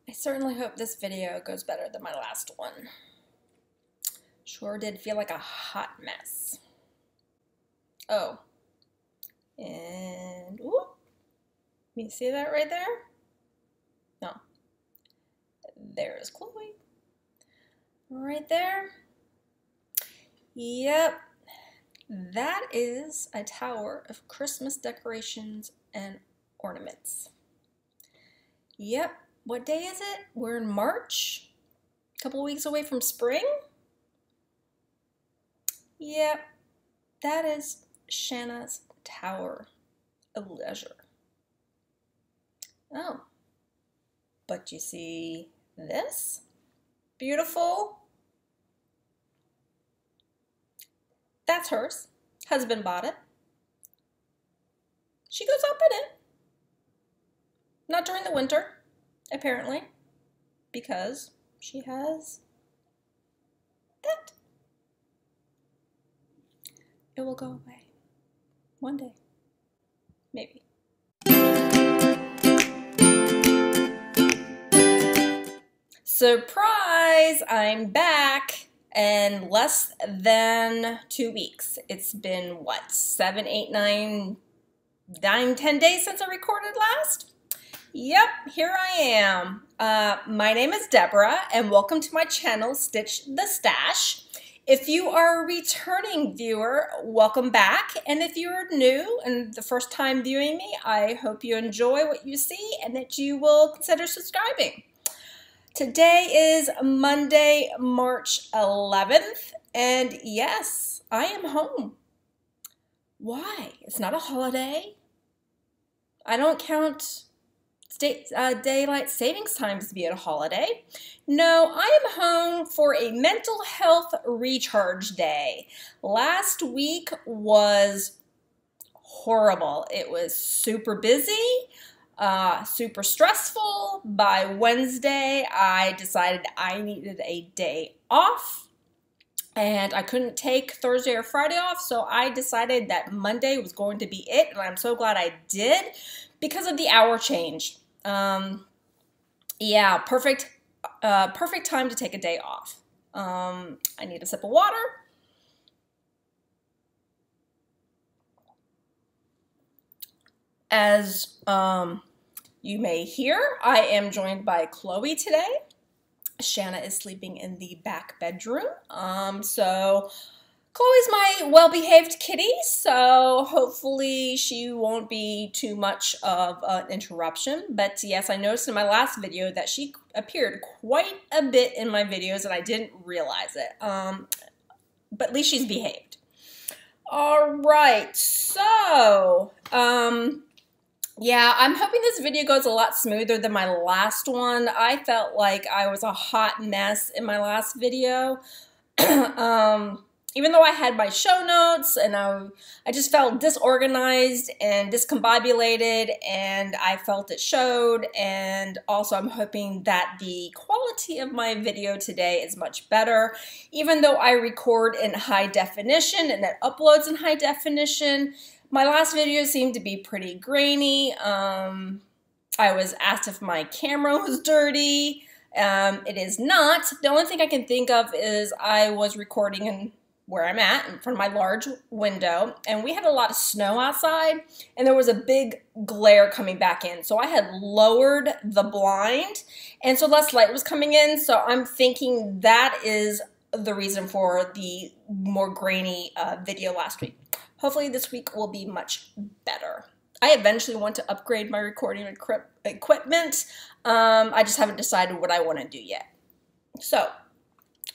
I certainly hope this video goes better than my last one. Sure did feel like a hot mess. Oh, and ooh, you see that right there? No, there's Chloe. Right there. Yep, that is a tower of Christmas decorations and ornaments. Yep, what day is it? We're in March, a couple weeks away from spring. Yep, that is Shanna's Tower of Leisure. Oh, but you see this? Beautiful. That's hers. Husband bought it. She goes up in it. Not during the winter, apparently, because she has that. It will go away one day, maybe. Surprise! I'm back in less than 2 weeks. It's been what, 7, 8, 9, 10 days since I recorded last? Yep, here I am. My name is Deborah, and welcome to my channel, Stitch the Stash. If you are a returning viewer, welcome back. And if you're new and the first time viewing me, I hope you enjoy what you see and that you will consider subscribing. Today is Monday, March 11th, and yes, I am home. Why? It's not a holiday. I don't count daylight savings times to be a holiday. No, I am home for a mental health recharge day. Last week was horrible. It was super busy. Super stressful. By Wednesday, I decided I needed a day off, and I couldn't take Thursday or Friday off, so I decided that Monday was going to be it, and I'm so glad I did because of the hour change. Yeah, perfect time to take a day off. I need a sip of water. As you may hear, I am joined by Chloe today. Shanna is sleeping in the back bedroom. So Chloe's my well-behaved kitty, so hopefully she won't be too much of an interruption. But yes, I noticed in my last video that she appeared quite a bit in my videos and I didn't realize it. But at least she's behaved. All right, so yeah, I'm hoping this video goes a lot smoother than my last one. I felt like I was a hot mess in my last video. Even though I had my show notes and I just felt disorganized and discombobulated, and I felt it showed. And also I'm hoping that the quality of my video today is much better. Even though I record in high definition and it uploads in high definition, my last video seemed to be pretty grainy. I was asked if my camera was dirty. It is not. The only thing I can think of is I was recording in where I'm at, in front of my large window, and we had a lot of snow outside, and there was a big glare coming back in. So I had lowered the blind, and so less light was coming in. So I'm thinking that is the reason for the more grainy video last week. Hopefully this week will be much better. I eventually want to upgrade my recording equipment. I just haven't decided what I want to do yet. So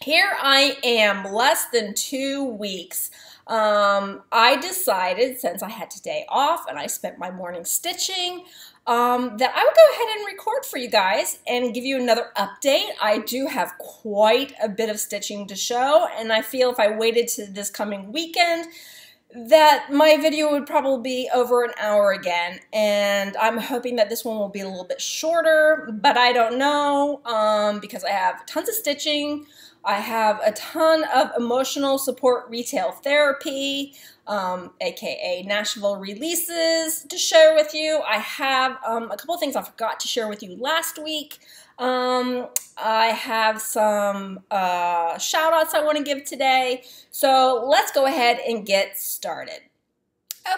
here I am, less than 2 weeks. I decided, since I had today off and I spent my morning stitching, that I would go ahead and record for you guys and give you another update. I do have quite a bit of stitching to show, and I feel if I waited to this coming weekend, that my video would probably be over an hour again, and I'm hoping that this one will be a little bit shorter, but I don't know, because I have tons of stitching. I have a ton of emotional support retail therapy, aka Nashville releases to share with you. I have a couple of things I forgot to share with you last week. I have some shout outs I want to give today. So let's go ahead and get started.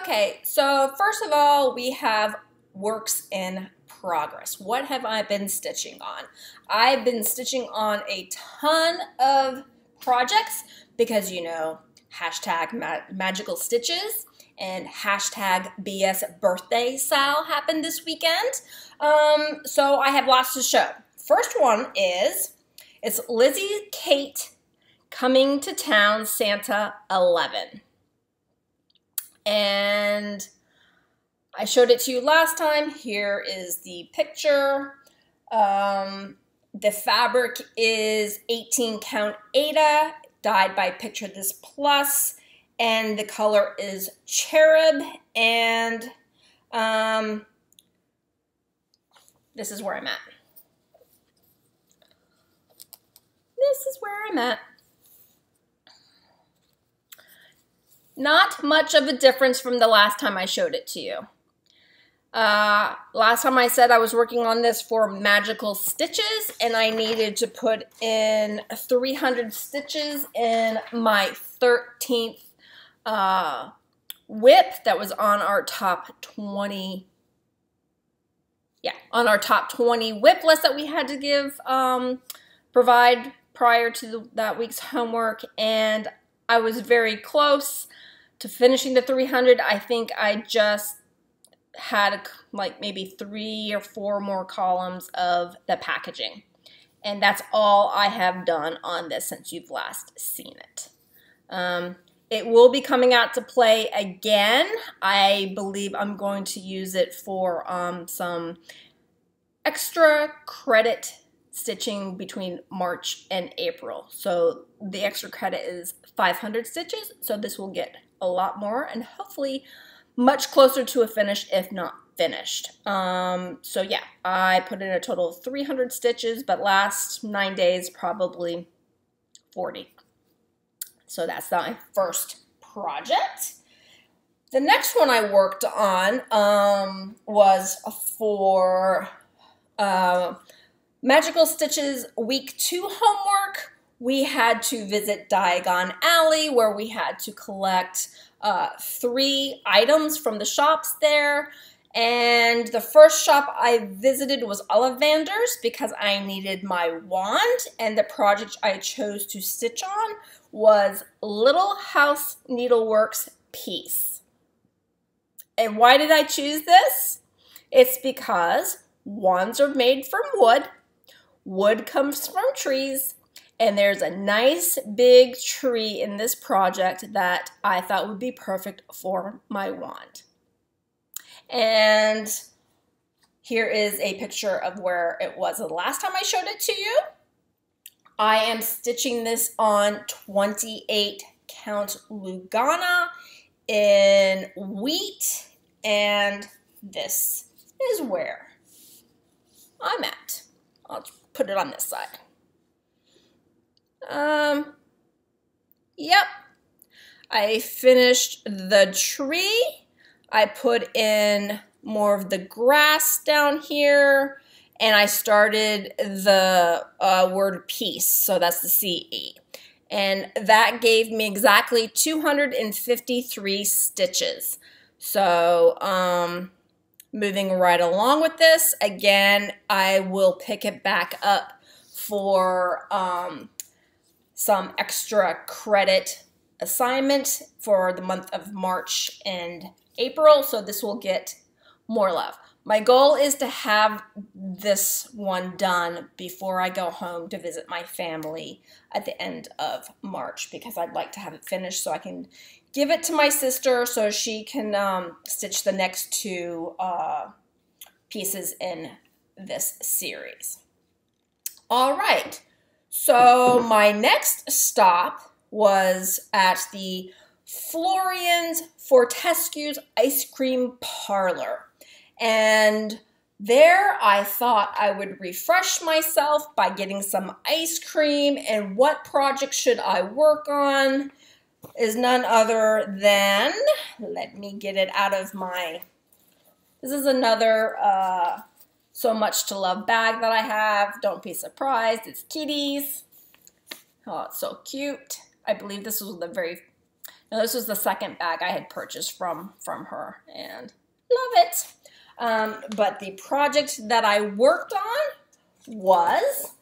Okay, so first of all, we have works in progress. What have I been stitching on? I've been stitching on a ton of projects because, you know, hashtag magical stitches and hashtag BS birthday sale happened this weekend. So I have lots to show. First one is, it's Lizzie Kate Coming to Town Santa 11. And I showed it to you last time. Here is the picture. The fabric is 18 count Aida, dyed by Picture This Plus, and the color is Cherub, and this is where I'm at. This is where I'm at. Not much of a difference from the last time I showed it to you. Last time I said I was working on this for magical stitches, and I needed to put in 300 stitches in my 13th whip that was on our top 20. Yeah, on our top 20 whip list that we had to give, provide prior to that week's homework, and I was very close to finishing the 300. I think I just had like maybe 3 or 4 more columns of the packaging. And that's all I have done on this since you've last seen it. It will be coming out to play again. I believe I'm going to use it for some extra credit stitching between March and April. So the extra credit is 500 stitches, so this will get a lot more and hopefully much closer to a finish, if not finished. So yeah, I put in a total of 300 stitches, but last 9 days, probably 40. So that's my first project. The next one I worked on was for Magical Stitches Week 2 homework. We had to visit Diagon Alley, where we had to collect 3 items from the shops there. And the first shop I visited was Ollivander's because I needed my wand, and the project I chose to stitch on was Little House Needleworks Piece. And why did I choose this? It's because wands are made from wood, wood comes from trees, and there's a nice big tree in this project that I thought would be perfect for my wand. And here is a picture of where it was the last time I showed it to you. I am stitching this on 28 count Lugana in wheat, and this is where I'm at. I'll put it on this side. Yep. I finished the tree. I put in more of the grass down here, and I started the word piece, so that's the CE. And that gave me exactly 253 stitches. So, moving right along with this, again, I will pick it back up for some extra credit assignment for the month of March and April, so this will get more love. My goal is to have this one done before I go home to visit my family at the end of March, because I'd like to have it finished so I can give it to my sister so she can stitch the next 2 pieces in this series. All right, so my next stop was at the Florian's Fortescue's Ice Cream Parlor. And there, I thought I would refresh myself by getting some ice cream, and what project should I work on is none other than, let me get it out of my, this is another So Much to Love bag that I have. Don't be surprised, it's kitties. Oh, it's so cute. I believe this was this was the second bag I had purchased from her, and love it. But the project that I worked on was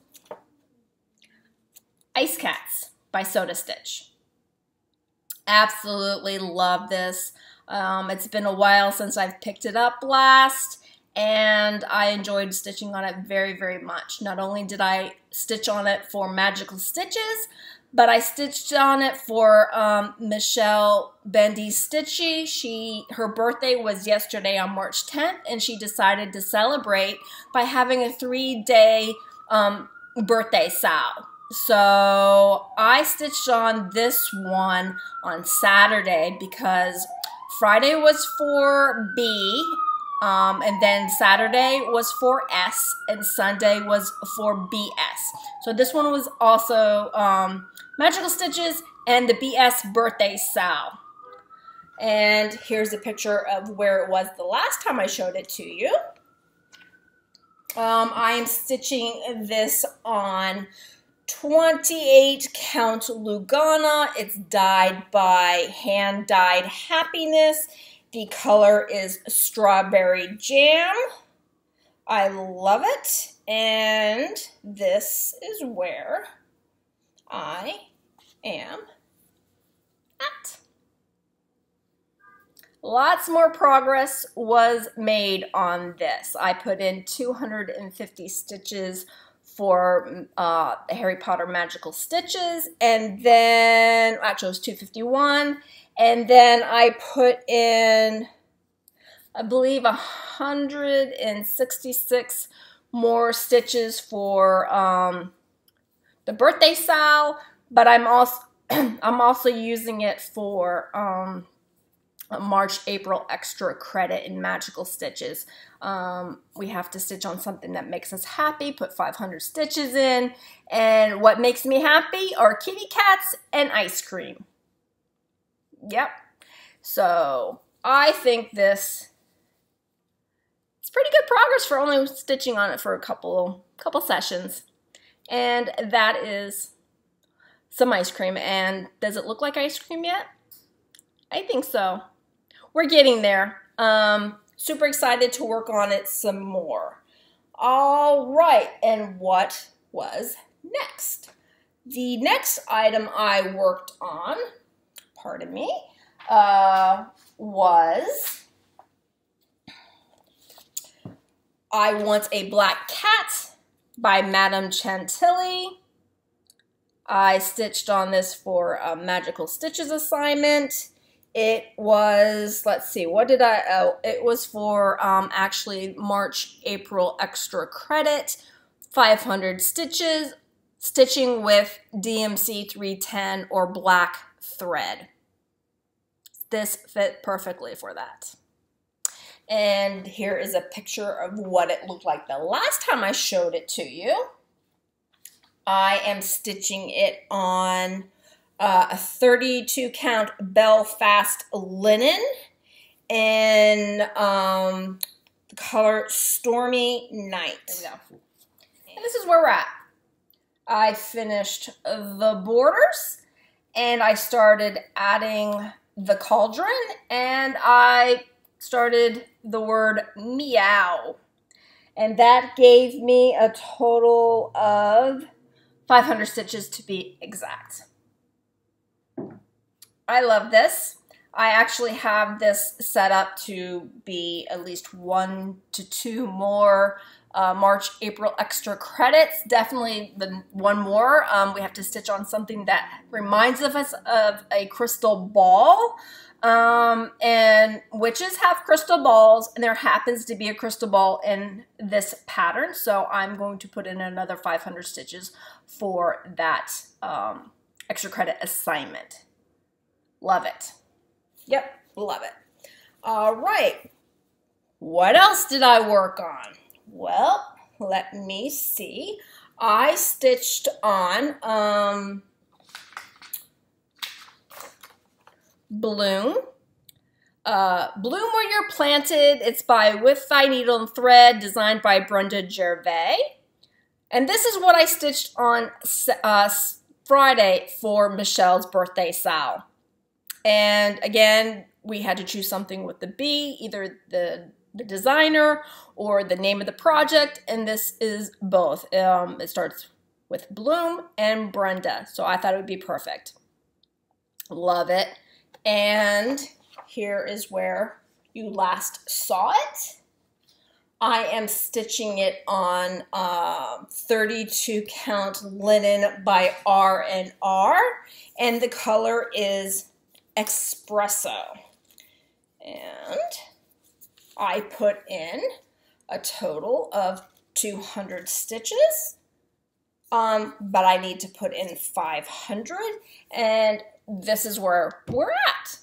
Ice Cats by Stitche. Absolutely love this. It's been a while since I've picked it up last, and I enjoyed stitching on it very, very much. Not only did I stitch on it for Magical Stitches, but I stitched on it for Michelle Bendy's Stitche. Her birthday was yesterday on March 10th, and she decided to celebrate by having a 3-day birthday sal. So I stitched on this one on Saturday because Friday was for B, and then Saturday was for S, and Sunday was for BS. So this one was also Magical Stitches and the BS birthday sal. And here's a picture of where it was the last time I showed it to you. I am stitching this on 28 count Lugana. It's dyed by Hand Dyed Happiness. The color is Strawberry Jam. I love it. And this is where I am at. Lots more progress was made on this. I put in 250 stitches for Harry Potter Magical Stitches, and then, actually it was 251, and then I put in, I believe, 166 more stitches for the birthday sal, but I'm also using it for March, April extra credit in Magical Stitches. We have to stitch on something that makes us happy, put 500 stitches in, and what makes me happy are kitty cats and ice cream. Yep. So I think this is pretty good progress for only stitching on it for a couple sessions. And that is some ice cream. And does it look like ice cream yet? I think so. We're getting there. Super excited to work on it some more. All right, and what was next? The next item I worked on, pardon me, was I Want a Black Cat by Madame Chantilly. I stitched on this for a Magical Stitches assignment. It was, let's see, what did it was for actually March, April extra credit, 500 stitches, stitching with DMC 310 or black thread. This fit perfectly for that. And here is a picture of what it looked like the last time I showed it to you. I am stitching it on a 32 count Belfast linen in the color Stormy Night. There we go. And this is where we're at. I finished the borders and I started adding the cauldron, and I started the word meow. And that gave me a total of 500 stitches to be exact. I love this. I actually have this set up to be at least 1 to 2 more March, April extra credits. Definitely one more. We have to stitch on something that reminds us of a crystal ball. And witches have crystal balls, and there happens to be a crystal ball in this pattern. So I'm going to put in another 500 stitches for that extra credit assignment. Love it. Yep, love it. All right. What else did I work on? Well, let me see. I stitched on Bloom. Bloom Where You're Planted. It's by With Thy Needle and Thread, designed by Brenda Gervais. And this is what I stitched on Friday for Michelle's birthday sal. And again, we had to choose something with the B, either the designer or the name of the project, and this is both. It starts with Bloom and Brenda, so I thought it would be perfect. Love it. And here is where you last saw it. I am stitching it on 32 count linen by R&R, and the color is Espresso. And I put in a total of 200 stitches, but I need to put in 500, and this is where we're at.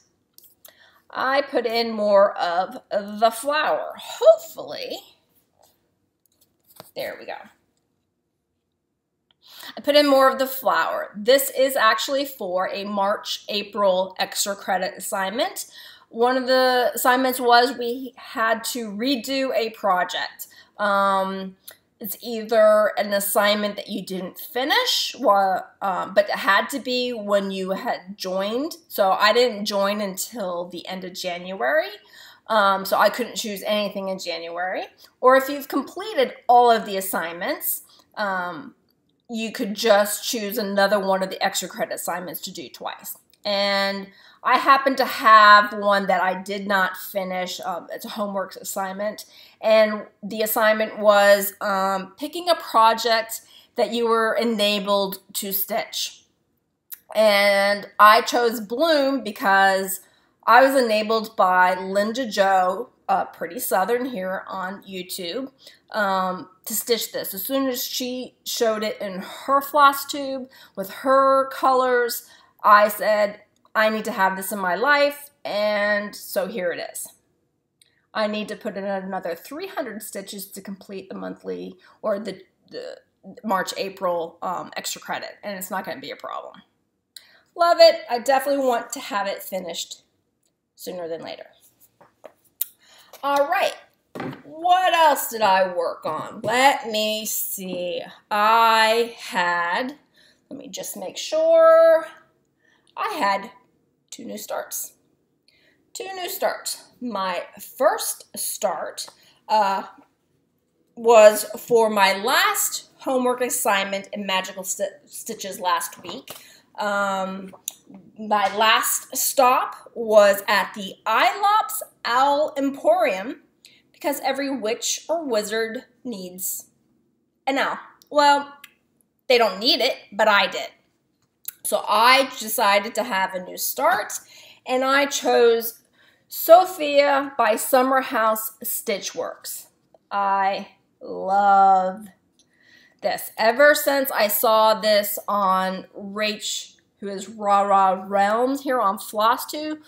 I put in more of the flower, hopefully. There we go. I put in more of the flower. This is actually for a March-April extra credit assignment. One of the assignments was we had to redo a project. It's either an assignment that you didn't finish, but it had to be when you had joined. So I didn't join until the end of January, so I couldn't choose anything in January. Or if you've completed all of the assignments, you could just choose another one of the extra credit assignments to do twice. And I happen to have one that I did not finish. It's a homework assignment, and the assignment was picking a project that you were enabled to stitch. And I chose Bloom because I was enabled by Linda Jo, Pretty Southern here on YouTube, to stitch this. As soon as she showed it in her FlossTube with her colors, I said, I need to have this in my life, and so here it is. I need to put in another 300 stitches to complete the monthly, or the March-April extra credit, and it's not going to be a problem. Love it. I definitely want to have it finished sooner than later. All right. What else did I work on? Let me see. Let me just make sure. I had two new starts. My first start was for my last homework assignment in Magical Stitches last week. My last stop was at the ILOPS Owl Emporium, because every witch or wizard needs an owl. Well, they don't need it, but I did. So I decided to have a new start, and I chose Sophia by Summer House Stitchworks. I love this. Ever since I saw this on Rach, who is Rah Realms here on FlossTube,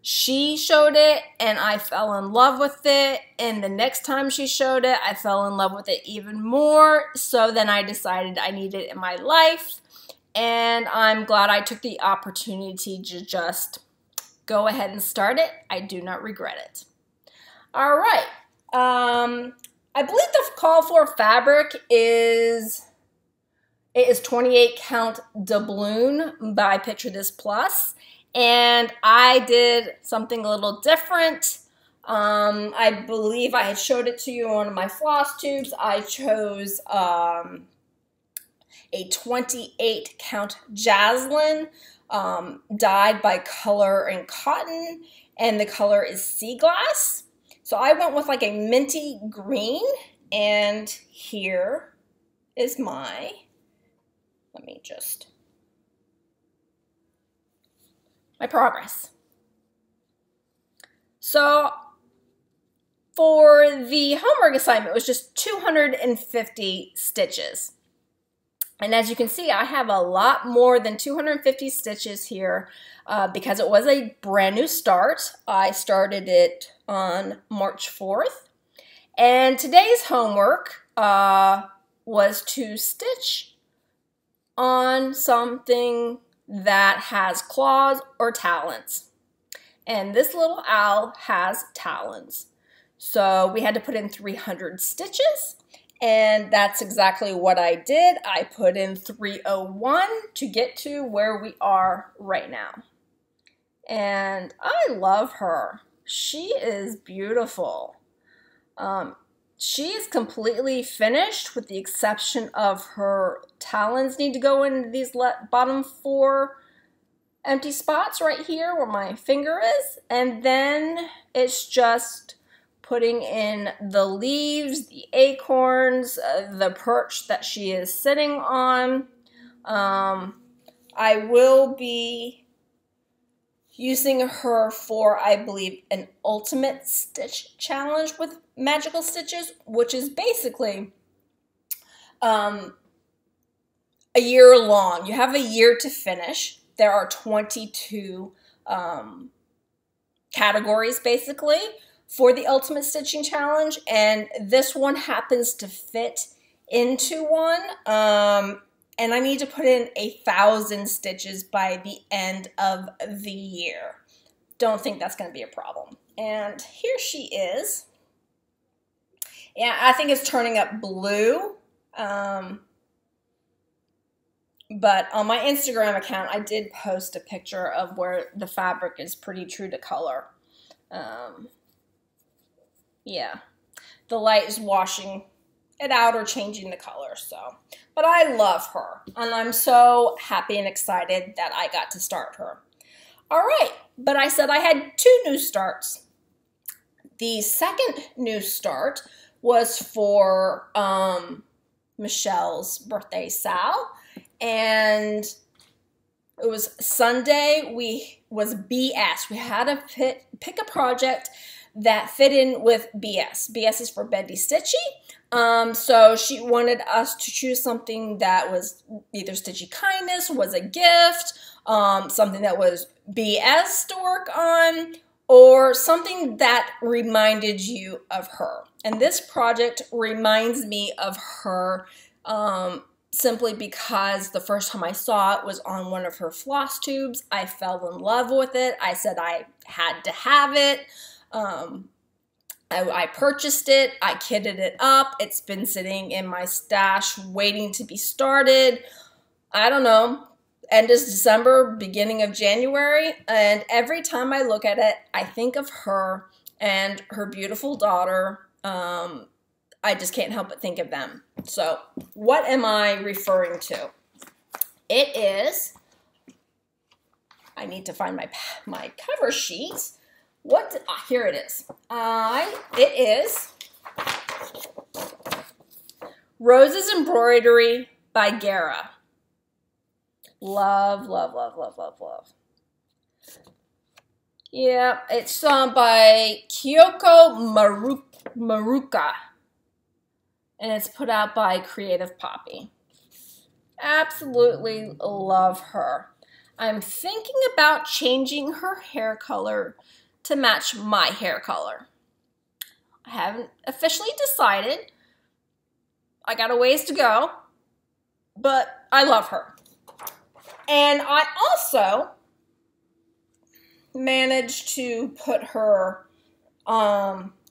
she showed it, and I fell in love with it, and the next time she showed it, I fell in love with it even more, so then I decided I needed it in my life. And I'm glad I took the opportunity to just go ahead and start it. I do not regret it. All right. I believe the call for fabric is 28 count doubloon by Picture This Plus. And I did something a little different. I believe I had showed it to you on one of my floss tubes. I chose a 28 count Jaslyn, dyed by Color and Cotton, and the color is Sea Glass. So I went with like a minty green, and here is my progress. So for the homework assignment, it was just 250 stitches. And as you can see, I have a lot more than 250 stitches here because it was a brand new start. I started it on March 4th. And today's homework was to stitch on something that has claws or talons. And this little owl has talons. So we had to put in 300 stitches, and that's exactly what I did. I put in 301 to get to where we are right now. And I love her. She is beautiful. She is completely finished with the exception of her talons need to go into these bottom 4 empty spots right here where my finger is. And then it's just putting in the leaves, the acorns, the perch that she is sitting on. I will be using her for, I believe, an ultimate stitch challenge with magical stitches, which is basically a year long. You have a year to finish. There are 22 categories, basically, for the ultimate stitching challenge, and this one happens to fit into one. And I need to put in 1,000 stitches by the end of the year. Don't think that's going to be a problem. And here she is. Yeah, I think it's turning up blue. But on my Instagram account, I did post a picture of where the fabric is pretty true to color. Yeah, the light is washing it out or changing the color, so. But I love her, and I'm so happy and excited that I got to start her. All right, but I said I had 2 new starts. The second new start was for Michelle's birthday, Sal, and it was Sunday. Was BS. We had to pick a project that fit in with BS. BS is for Bendy Stitchy. So she wanted us to choose something that was either Stitchy Kindness, was a gift, something that was BS to work on, or something that reminded you of her. And this project reminds me of her simply because the first time I saw it was on one of her floss tubes. I fell in love with it. I said I had to have it. I purchased it, I kitted it up, it's been sitting in my stash waiting to be started, I don't know, end of December, beginning of January, and every time I look at it, I think of her and her beautiful daughter. I just can't help but think of them. So, what am I referring to? It is, I need to find my cover sheet. Here it is. It is Roses Embroidery by Gera. Love, love, love, love, love, love. Yeah, it's by Kyoko Maruka. And it's put out by Creative Poppy. Absolutely love her. I'm thinking about changing her hair color to match my hair color. I haven't officially decided. I got a ways to go, but I love her. And I also managed to put her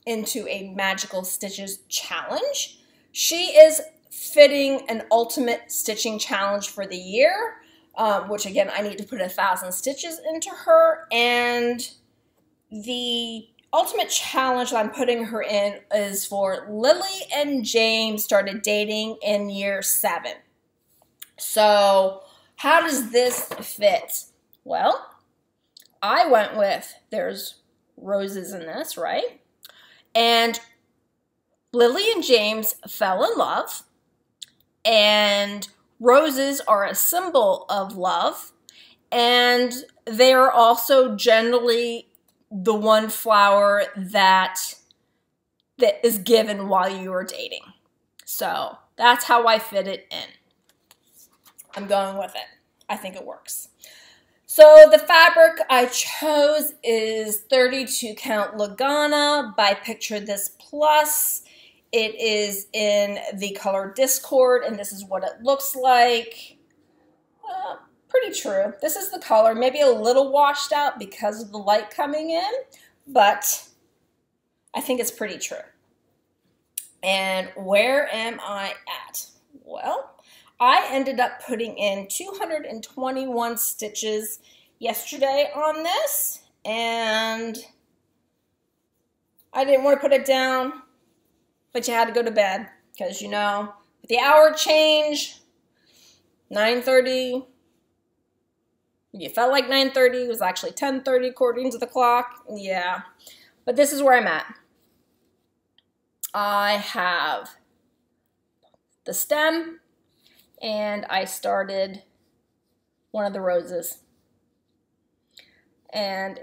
into a Magical Stitches challenge. She is fitting an ultimate stitching challenge for the year, which again, I need to put 1,000 stitches into her, and the ultimate challenge that I'm putting her in is for Lily and James started dating in year 7. So how does this fit? Well, I went with, there's roses in this, right? And Lily and James fell in love, and roses are a symbol of love, and they are also generally the one flower that is given while you are dating. So that's how I fit it in. I'm going with it. I think it works. So the fabric I chose is 32 count Lagana by Picture This Plus. It is in the color Discord, and this is what it looks like. Pretty true. This is the color, maybe a little washed out because of the light coming in, but I think it's pretty true. And where am I at? Well, I ended up putting in 221 stitches yesterday on this, and I didn't want to put it down, but you had to go to bed because, you know, with the hour change, 9:30, you felt like 9:30, it was actually 10:30 according to the clock. Yeah, but this is where I'm at. I have the stem, and I started one of the roses. And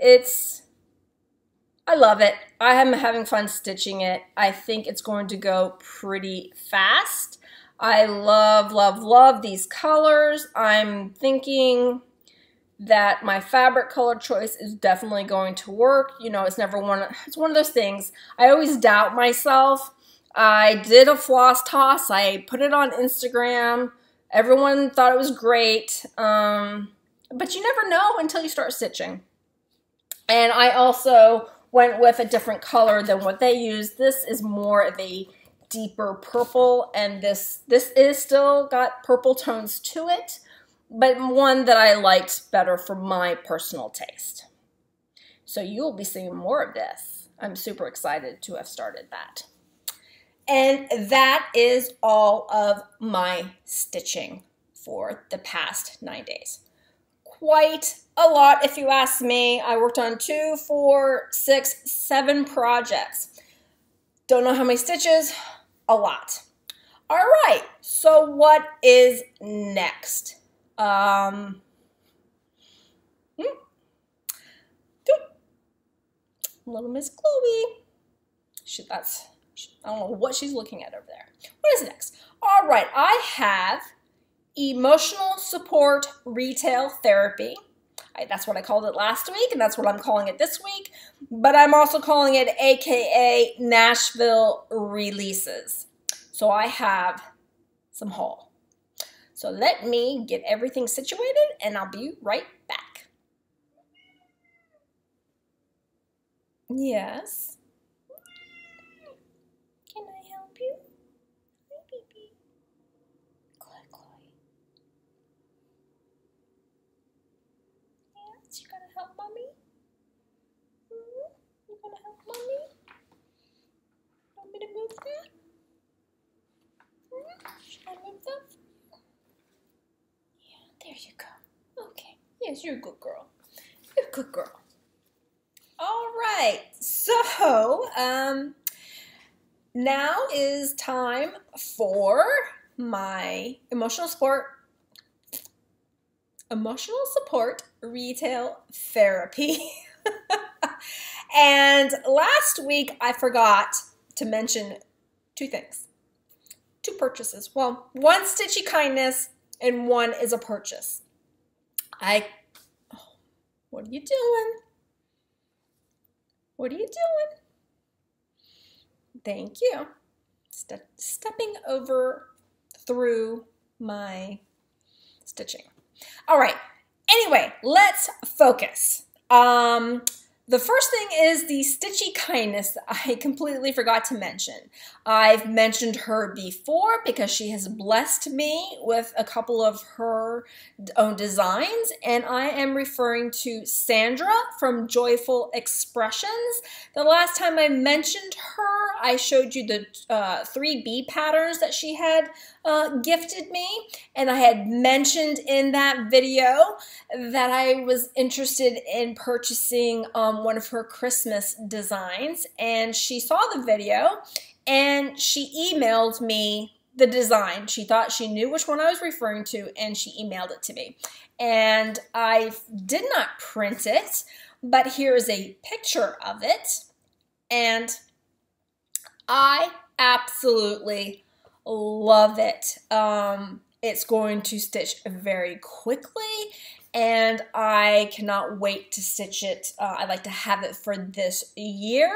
I love it. I am having fun stitching it. I think it's going to go pretty fast. I love, love, love these colors. I'm thinking that my fabric color choice is definitely going to work. You know, it's one of those things. I always doubt myself. I did a floss toss. I put it on Instagram. Everyone thought it was great. But you never know until you start stitching. And I also went with a different color than what they used. This is more of a deeper purple, and this is still got purple tones to it, but one that I liked better for my personal taste. So you will be seeing more of this. I'm super excited to have started that. And that is all of my stitching for the past 9 days. Quite a lot, if you ask me. I worked on 2, 4, 6, 7 projects. Don't know how many stitches? A lot. All right, so what is next? Little Miss Chloe. I don't know what she's looking at over there. What is next? All right, I have emotional support retail therapy. That's what I called it last week, and that's what I'm calling it this week. But I'm also calling it AKA Nashville releases. So I have some haul. So let me get everything situated, and I'll be right back. Yes. Can I help you? Hi, baby. Chloe. Yes, you gonna help mommy? You gonna help mommy? Want me to move that? Should I move that? Yeah, there you go. Okay. Yes, you're a good girl. You're a good girl. All right. So, now is time for my emotional support retail therapy. And last week I forgot to mention 2 things. 2 purchases. Well, one Stitchy kindness and one is a purchase. What are you doing? What are you doing? Thank you. Stepping over through my stitching. All right. Anyway, let's focus. The first thing is the Stitchy kindness that I completely forgot to mention. I've mentioned her before because she has blessed me with a couple of her own designs, and I am referring to Sandra from Joyful Expressions. The last time I mentioned her, I showed you the 3B patterns that she had gifted me, and I had mentioned in that video that I was interested in purchasing one of her Christmas designs, and she saw the video and she emailed me the design. She thought she knew which one I was referring to, and she emailed it to me. And I did not print it, but here's a picture of it, and I absolutely love it. It's going to stitch very quickly, and I cannot wait to stitch it. I'd like to have it for this year.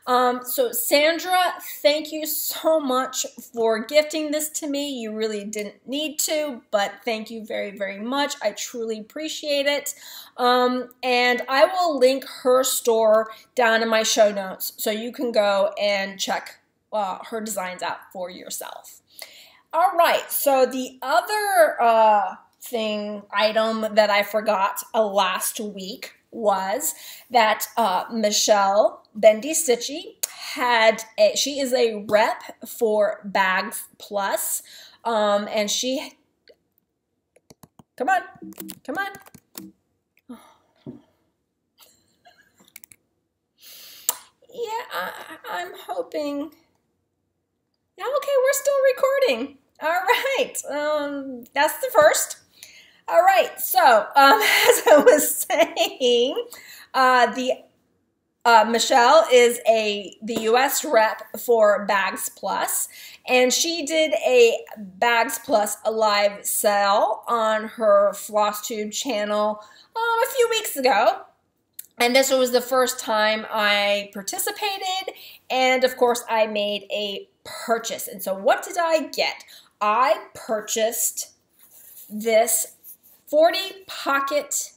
So Sandra, thank you so much for gifting this to me. You really didn't need to, but thank you very, very much. I truly appreciate it. And I will link her store down in my show notes so you can go and check her designs out for yourself. All right, so the other item that I forgot last week was that Michelle Bendy Stitche she is a rep for Bags Plus, and she, come on, yeah, I'm hoping, yeah, okay, we're still recording. All right, that's the first. All right, so as I was saying, Michelle is the U.S. rep for Bags Plus, and she did a Bags Plus live sale on her FlossTube channel a few weeks ago. And this was the first time I participated, and of course I made a purchase. And so what did I get? I purchased this 40 pocket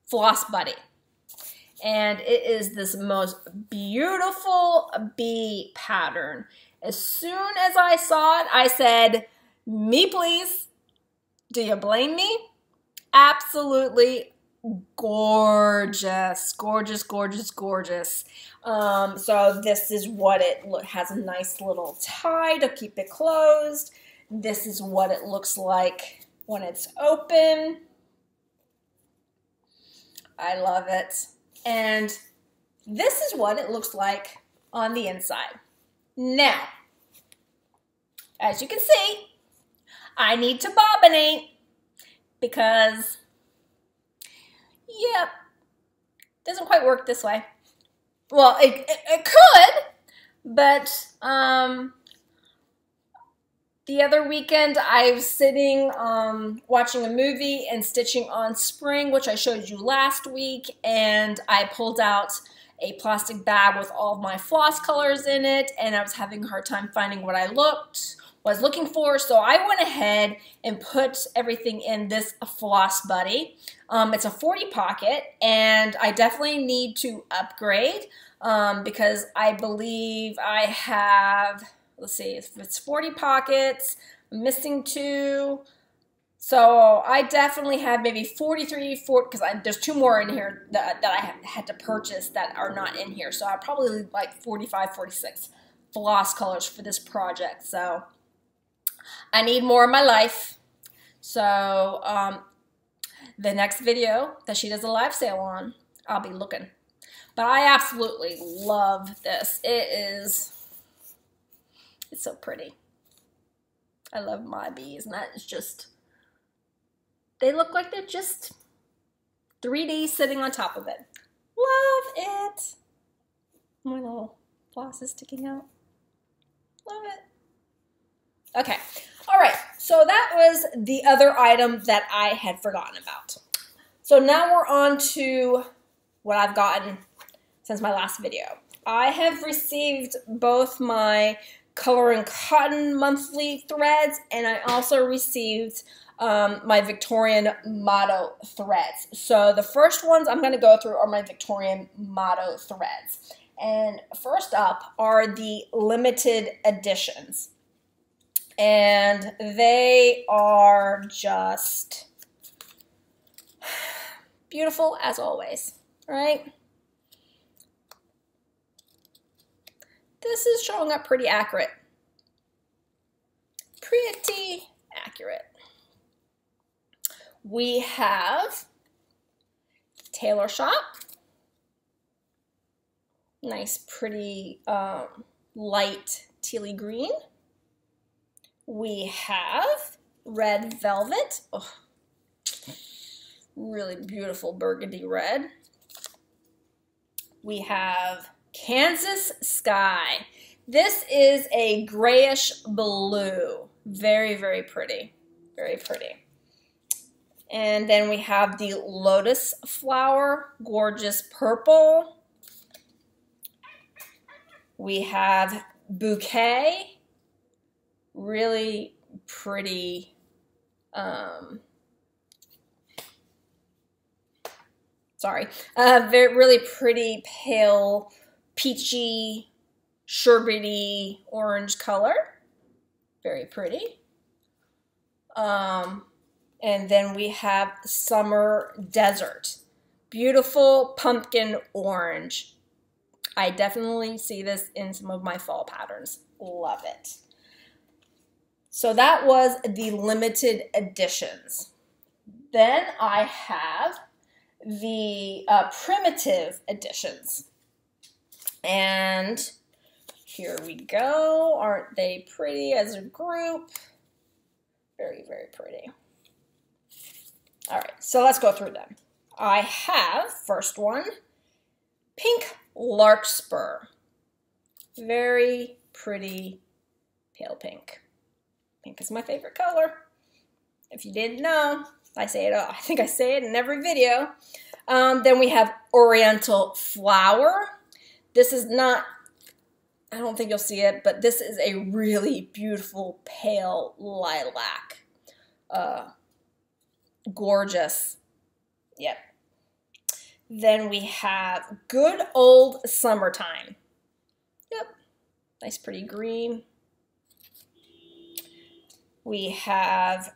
floss buddy. And it is this most beautiful bee pattern. As soon as I saw it, I said, me please. Do you blame me? Absolutely gorgeous, gorgeous, gorgeous, gorgeous. So this is what it has a nice little tie to keep it closed. This is what it looks like when it's open. I love it. And this is what it looks like on the inside. Now, as you can see, I need to bobbinate because, yep, doesn't quite work this way. Well, it could, but the other weekend I was sitting watching a movie and stitching on spring, which I showed you last week, and I pulled out a plastic bag with all of my floss colors in it, and I was having a hard time finding what I was looking for, so I went ahead and put everything in this floss buddy. It's a 40 pocket, and I definitely need to upgrade because I believe I have, let's see, if it's 40 pockets, I'm missing 2. So I definitely have maybe 43, because there's 2 more in here that I had to purchase that are not in here. So I probably like 45, 46 floss colors for this project. So I need more in my life. So the next video that she does a live sale on, I'll be looking. But I absolutely love this. It's so pretty. I love my bees, and that is just, they look like they're just 3D sitting on top of it. Love it. My little floss is sticking out. Love it. Okay. All right. So that was the other item that I had forgotten about. So now we're on to what I've gotten since my last video. I have received both my Color and Cotton monthly threads, and I also received my Victorian motto threads. So the first ones I'm going to go through are my Victorian motto threads. And first up are the limited editions. And they are just beautiful as always, right? This is showing up pretty accurate. Pretty accurate. We have Tailor Shop. Nice, pretty light tealy green. We have Red Velvet. Oh, really beautiful burgundy red. We have Kansas Sky. This is a grayish blue. Very, very pretty. Very pretty. And then we have the lotus flower, gorgeous purple. We have bouquet, really pretty, very really pretty pale, peachy, sherbety orange color. Very pretty. And then we have Summer Desert. Beautiful pumpkin orange. I definitely see this in some of my fall patterns. Love it. So that was the limited editions. Then I have the primitive editions. And here we go. Aren't they pretty as a group? Very, very pretty. All right, so let's go through them. I have, first one, Pink Larkspur. Very pretty pale pink. Pink is my favorite color. If you didn't know, I think I say it in every video. Then we have Oriental Flower. This is not, I don't think you'll see it, but this is a really beautiful pale lilac. Gorgeous. Yep. Then we have Good Old Summertime. Yep. Nice pretty green. We have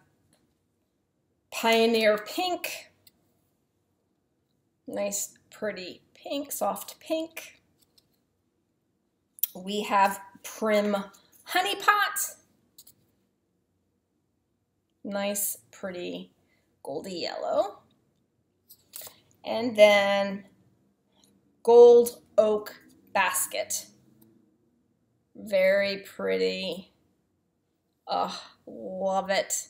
Pioneer Pink. Nice pretty pink, soft pink. We have Prim Honey Pot. Nice pretty goldy yellow. And then Gold Oak Basket. Very pretty. Oh, love it.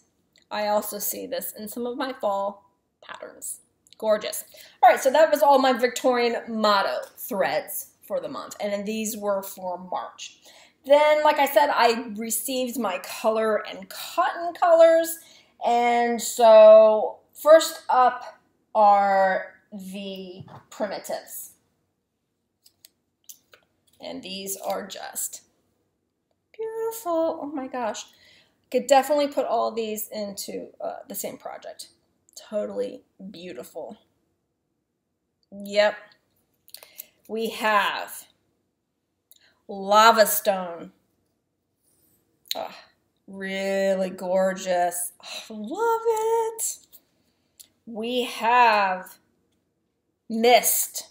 I also see this in some of my fall patterns. Gorgeous. All right, so that was all my Victorian motto threads for the month. And then these were for March. Then, like I said, I received my color and cotton colors. And so first up are the primitives. And these are just beautiful. Oh my gosh. Could definitely put all these into the same project. Totally beautiful. Yep. We have Lava Stone. Oh, really gorgeous. Oh, love it. We have Mist.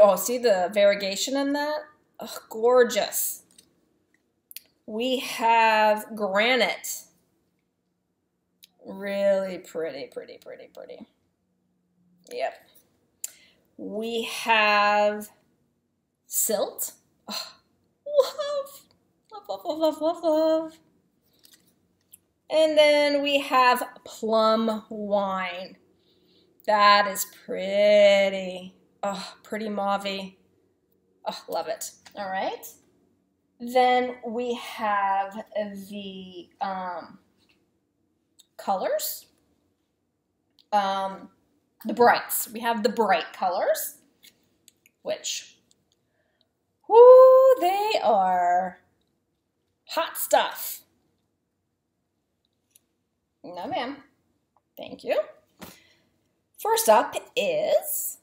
Oh, see the variegation in that? Oh, gorgeous. We have Granite. Really pretty, pretty, pretty, pretty. Yep. We have Silt. Oh, love. Love, love, love, love, love. And then we have Plum Wine. That is pretty. Oh, pretty mauvey. Oh, love it. All right. Then we have the colors. The brights. We have the bright colors, which, whoo, they are hot stuff. No, ma'am. Thank you. First up is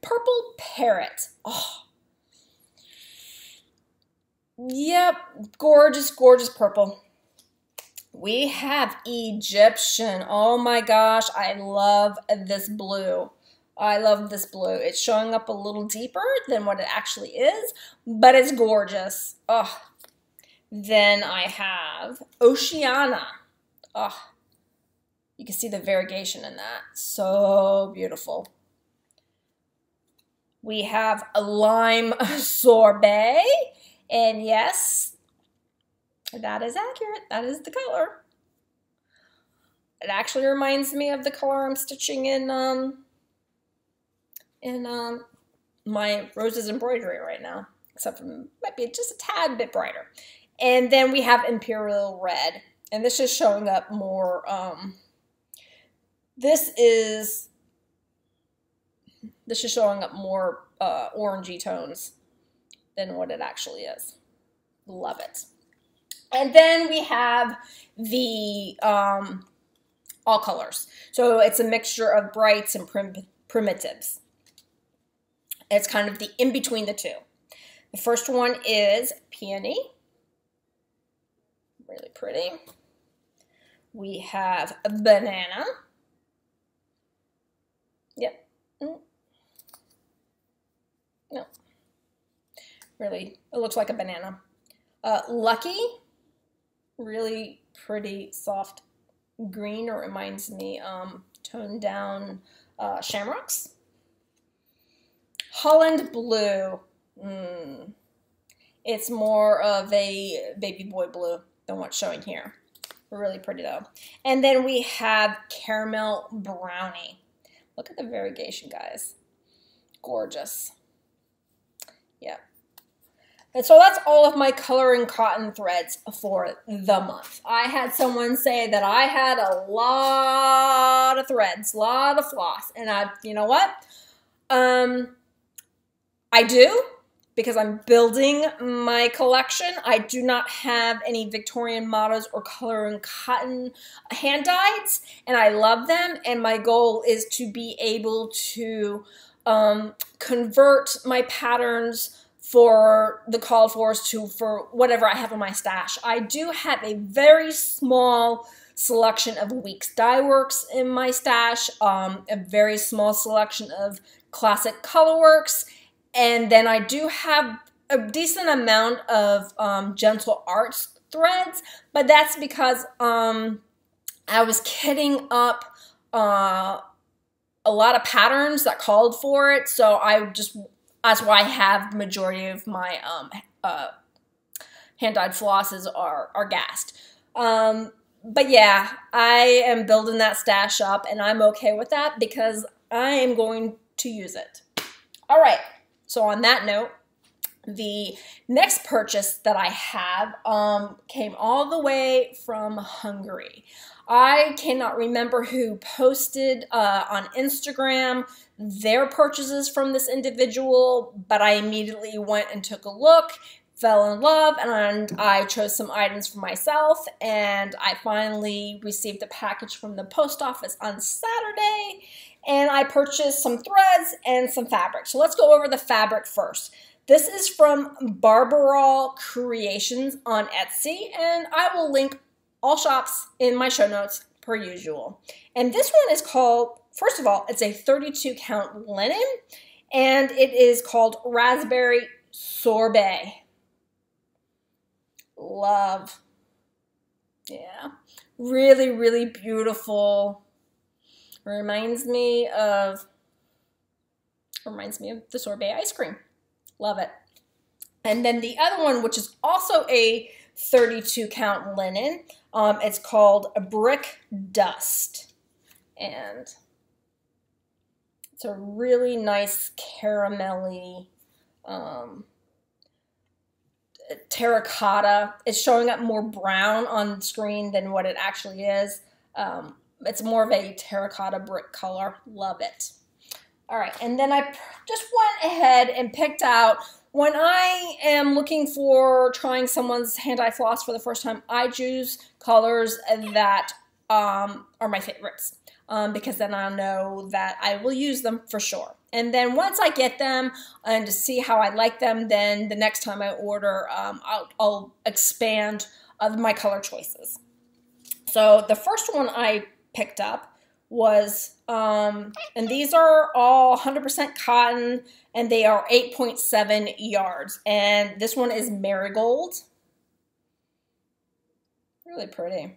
Purple Parrot. Oh. Yep, gorgeous, gorgeous purple. We have Egyptian. Oh my gosh, I love this blue. I love this blue. It's showing up a little deeper than what it actually is, but it's gorgeous. Oh. Then I have Oceana. Oh, you can see the variegation in that. So beautiful. We have a Lime Sorbet. And yes, that is accurate. That is the color. It actually reminds me of the color I'm stitching in my Roses Embroidery right now, except for might be just a tad bit brighter. And then we have Imperial Red. And this is showing up more, this is showing up more orangey tones than what it actually is. Love it. And then we have the all colors. So it's a mixture of brights and primitives. It's kind of the in between the two. The first one is Peony. Really pretty. We have a Banana. Yep. No. Really, it looks like a banana. Lucky. Really pretty soft green, or reminds me toned down shamrocks. Holland Blue. It's more of a baby boy blue than what's showing here. Really pretty though. And then we have Caramel Brownie. Look at the variegation, guys. Gorgeous. Yeah. And so that's all of my coloring cotton threads for the month. I had someone say that I had a lot of threads, a lot of floss. And you know what? I do, because I'm building my collection. I do not have any Victorian mottos or coloring cotton hand dyeds, and I love them. And my goal is to be able to convert my patterns for the called fors for whatever I have in my stash. I do have a very small selection of Weeks Dye Works in my stash, a very small selection of classic Colorworks, and then I do have a decent amount of Gentle Arts threads, but that's because I was kitting up a lot of patterns that called for it, so that's why I have majority of my hand-dyed flosses are gassed. But yeah, I am building that stash up, and I'm okay with that because I am going to use it. All right, so on that note, the next purchase that I have came all the way from Hungary. I cannot remember who posted on Instagram their purchases from this individual, but I immediately went and took a look, fell in love, and I chose some items for myself, and I finally received a package from the post office on Saturday, and I purchased some threads and some fabric. So let's go over the fabric first. This is from Barbarol Creations on Etsy, and I will link all shops in my show notes per usual. And this one is called, first of all, it's a 32 count linen, and it is called Raspberry Sorbet. Love. Yeah. Really, really beautiful. Reminds me of the sorbet ice cream. Love it. And then the other one, which is also a 32 count linen, it's called a Brick Dust. And it's a really nice caramelly terracotta. It's showing up more brown on the screen than what it actually is. It's more of a terracotta brick color. Love it. All right, and then I just went ahead and picked out, when I am looking for trying someone's hand-dyed floss for the first time, I choose colors that are my favorites, because then I'll know that I will use them for sure. And then once I get them and to see how I like them, then the next time I order, I'll expand my color choices. So the first one I picked up was, and these are all 100% cotton, and they are 8.7 yards. And this one is Marigold. Really pretty.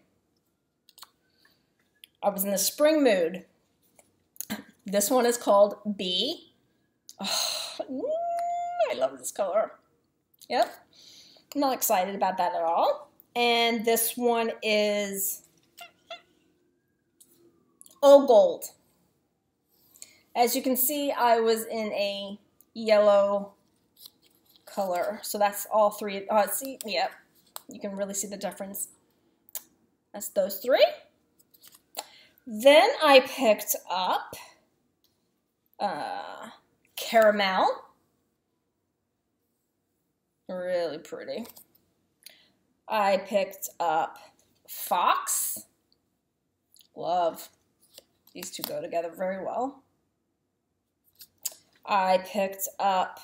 I was in the spring mood. This one is called Bee. Oh, I love this color. Yep. I'm not excited about that at all. And this one is Oh Gold. As you can see, I was in a yellow color. So that's all three. See, yep. You can really see the difference. That's those three. Then I picked up Caramel. Really pretty. I picked up Fox. Love. These two go together very well. I picked up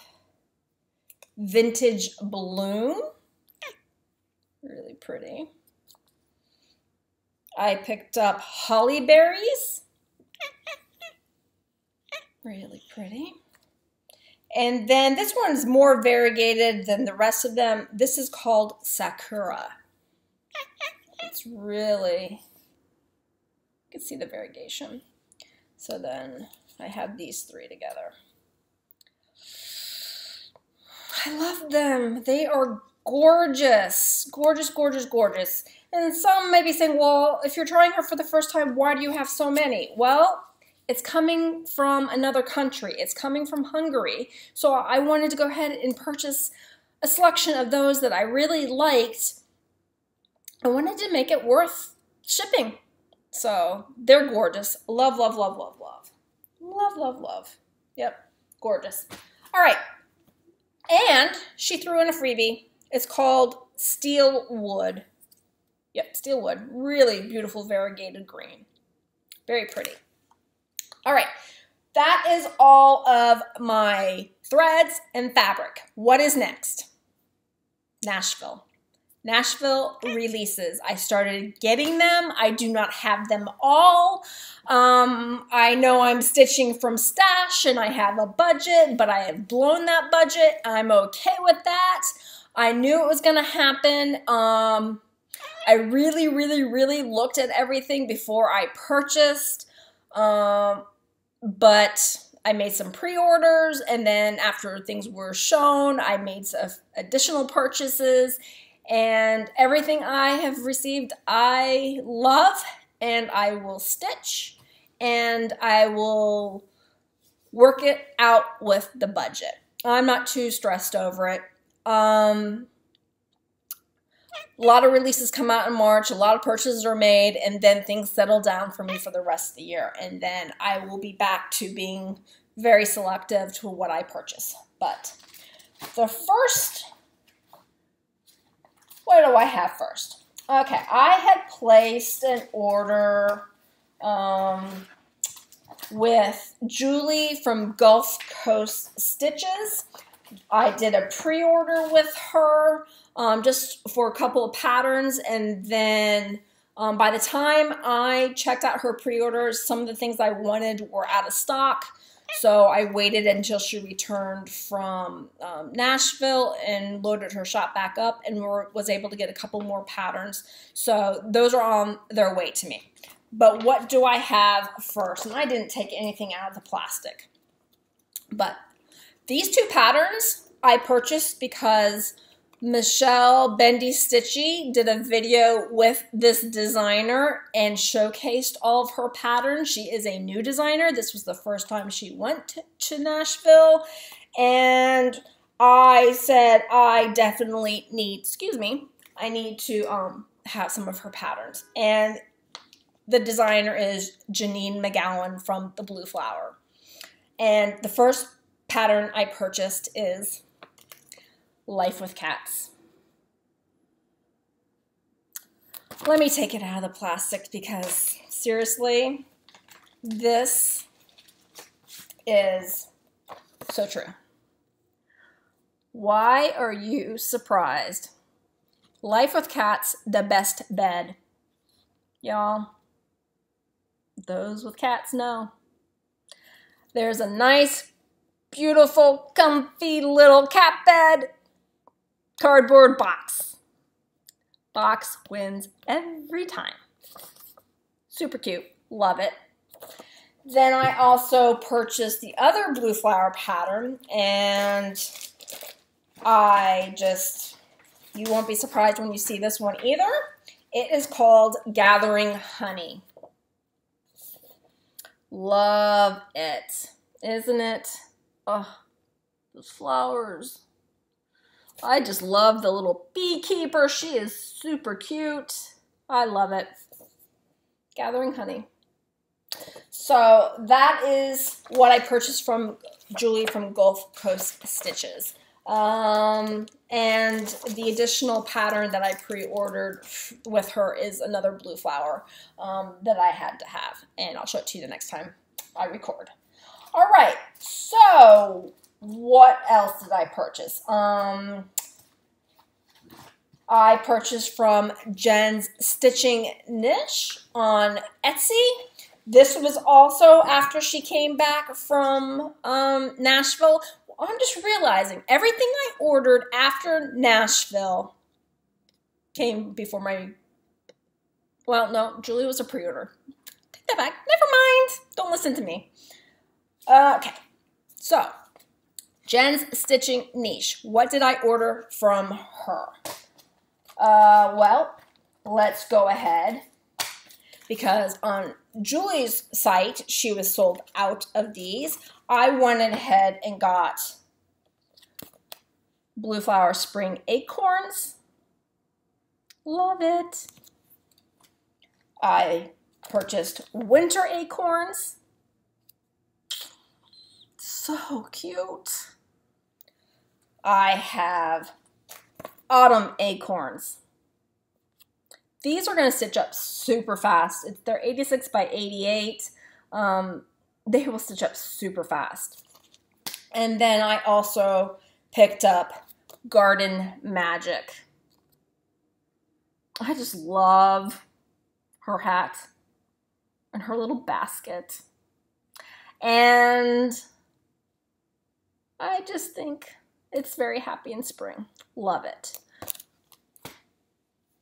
Vintage Bloom. Really pretty. I picked up Holly Berries. Really pretty. And then this one's more variegated than the rest of them. This is called Sakura. It's really, you can see the variegation. So then I have these three together. I love them. They are gorgeous. Gorgeous, gorgeous, gorgeous. And some may be saying, well, if you're trying her for the first time, why do you have so many? Well, it's coming from another country. It's coming from Hungary. So I wanted to go ahead and purchase a selection of those that I really liked. I wanted to make it worth shipping. So they're gorgeous. Love, love, love, love, love. Love, love, love. Yep, gorgeous. All right. And she threw in a freebie. It's called Steel Wood. Yep, Steel Wood. Really beautiful variegated green. Very pretty. All right, that is all of my threads and fabric. What is next? Nashville. Nashville releases. I started getting them. I do not have them all. I know I'm stitching from stash and I have a budget, but I have blown that budget. I'm okay with that. I knew it was going to happen. I really, really, really looked at everything before I purchased. But I made some pre-orders, and then after things were shown, I made some additional purchases, and everything I have received I love, and I will stitch, and I will work it out with the budget. I'm not too stressed over it. A lot of releases come out in March, a lot of purchases are made, and then things settle down for me for the rest of the year. And then I will be back to being very selective to what I purchase. But the first, what do I have first? Okay, I had placed an order with Julie from Gulf Coast Stitches. I did a pre-order with her just for a couple of patterns, and then by the time I checked out her pre-orders, some of the things I wanted were out of stock, so I waited until she returned from Nashville and loaded her shop back up and was able to get a couple more patterns. So those are on their way to me. But what do I have first? And I didn't take anything out of the plastic. But these two patterns I purchased because Michelle Bendy Stitche did a video with this designer and showcased all of her patterns. She is a new designer. This was the first time she went to Nashville. And I said I definitely need, I need to have some of her patterns. And the designer is Janine McGowan from The Blue Flower. And the first pattern I purchased is Life with Cats. Let me take it out of the plastic because seriously, this is so true. Why are you surprised? Life with Cats, the best bed. Y'all, those with cats know. There's a nice, beautiful, comfy little cat bed. Cardboard box. Box wins every time. Super cute. Love it. Then I also purchased the other Blue Flower pattern, and you won't be surprised when you see this one either. It is called Gathering Honey. Love it. Isn't it? Oh, those flowers. I just love the little beekeeper. She is super cute. I love it. Gathering honey. So that is what I purchased from Julie from Gulf Coast Stitches. And the additional pattern that I pre-ordered with her is another blue flower that I had to have. And I'll show it to you the next time I record. All right, so what else did I purchase? I purchased from Jen's Stitching Niche on Etsy. This was also after she came back from Nashville. I'm just realizing everything I ordered after Nashville came before my, well, no, Julie was a pre-order. Take that back. Never mind. Don't listen to me. Okay, so Jen's Stitching Niche. What did I order from her? Well, let's go ahead, because on Julie's site, she was sold out of these. I went ahead and got Blue Flower Spring Acorns. Love it. I purchased Winter Acorns. So cute. I have Autumn Acorns. These are going to stitch up super fast. They're 86 by 88. They will stitch up super fast. And then I also picked up Garden Magic. I just love her hat and her little basket. And I just think it's very happy in spring. Love it.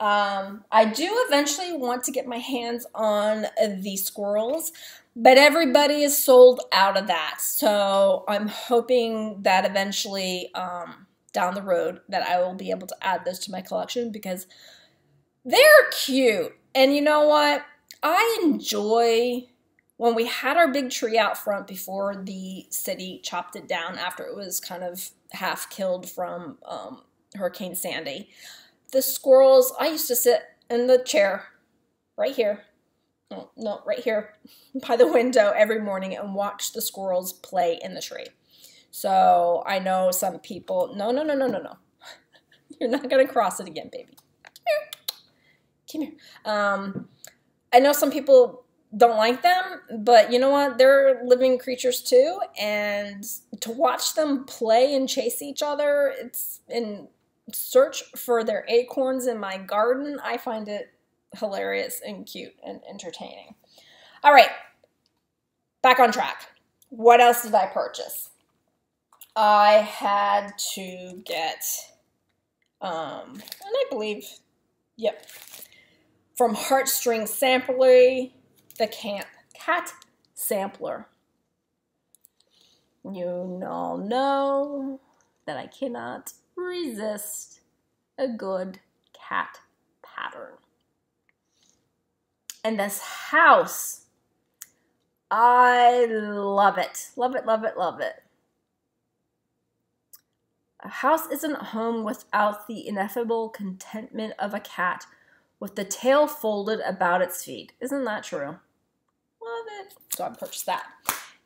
I do eventually want to get my hands on the squirrels, but everybody is sold out of that. So I'm hoping that eventually down the road that I will be able to add those to my collection, because they're cute. And you know what? I enjoy when we had our big tree out front before the city chopped it down after it was kind of half killed from Hurricane Sandy. The squirrels, I used to sit in the chair right here, no, right here by the window every morning and watch the squirrels play in the tree. So I know some people, no. You're not going to cross it again, baby. Come here. I know some people don't like them, but you know what? They're living creatures too, and to watch them play and chase each other, it's in search for their acorns in my garden. I find it hilarious and cute and entertaining. All right, back on track. What else did I purchase? I had to get, and I believe, yep, from Heartstring Samplery, the Cat Sampler. You all know that I cannot resist a good cat pattern. And this house, I love it. Love it, love it, love it. A house isn't a home without the ineffable contentment of a cat with the tail folded about its feet. Isn't that true? Love it. So I purchased that.